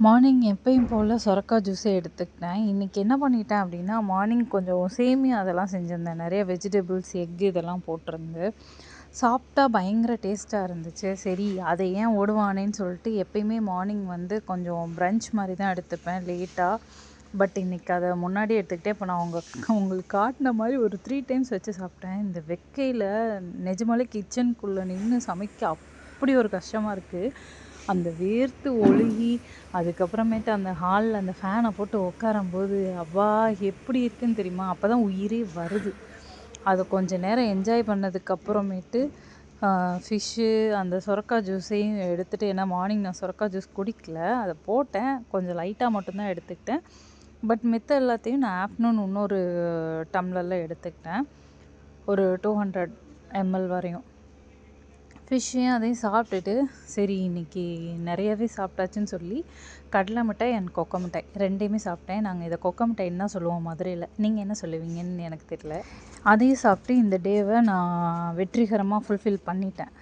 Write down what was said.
Morning எப்பயும் போல் சொரக்காய் ஜூஸே எடுத்துக்கிட்டேன். இன்றைக்கி என்ன பண்ணிட்டேன் அப்படின்னா, மார்னிங் கொஞ்சம் சேமியா அதெல்லாம் செஞ்சுருந்தேன். நிறைய வெஜிடபிள்ஸ், எக் இதெல்லாம் போட்டிருந்து சாப்பிட்டா பயங்கர டேஸ்ட்டாக இருந்துச்சு. சரி அதை ஏன் ஓடுவானேன்னு சொல்லிட்டு எப்பயுமே மார்னிங் வந்து கொஞ்சம் ப்ரன்ச் மாதிரி தான் எடுத்துப்பேன் லேட்டாக. பட் இன்றைக்கி அதை முன்னாடி எடுத்துக்கிட்டே இப்போ நான் உங்களுக்கு காட்டின மாதிரி ஒரு 3 டைம்ஸ் வச்சு சாப்பிட்டேன். இந்த வெக்கையில் நிஜமாலே கிச்சனுக்குள்ளே நின்று சமைக்க அப்படி ஒரு கஷ்டமாக இருக்குது. அந்த வேர்த்து ஒழுகி அதுக்கப்புறமேட்டு அந்த ஹாலில் அந்த ஃபேனை போட்டு உட்காரும்போது அப்பா எப்படி இருக்குன்னு தெரியுமா? அப்போ தான் உயிரே வருது. அதை கொஞ்சம் நேரம் என்ஜாய் பண்ணதுக்கப்புறமேட்டு ஃபிஷ்ஷு அந்த சொரக்காய் ஜூஸையும் எடுத்துகிட்டு, ஏன்னா மார்னிங் நான் சொரக்காய் ஜூஸ் குடிக்கல, அதை போட்டேன் கொஞ்சம் லைட்டாக மட்டும்தான் எடுத்துக்கிட்டேன். பட் மித்த எல்லாத்தையும் நான் ஆஃப்டர்நூன் இன்னொரு டம்ளரில் எடுத்துக்கிட்டேன், ஒரு 200 ml வரையும். ஃபிஷ்ஷையும் அதையும் சாப்பிட்டுட்டு சரி இன்றைக்கி நிறையவே சாப்பிட்டாச்சுன்னு சொல்லி கடலை மிட்டாய் அண்ட் கொக்கோ மிட்டாய் 2யுமே சாப்பிட்டேன். நாங்கள் இதை கொக்கோ மிட்டாய்ன்னு தான் சொல்லுவோம் மதுரையில். நீங்கள் என்ன சொல்லுவீங்கன்னு எனக்கு தெரியல. அதையும் சாப்பிட்டு இந்த டேவை நான் வெற்றிகரமாக ஃபுல்ஃபில் பண்ணிட்டேன்.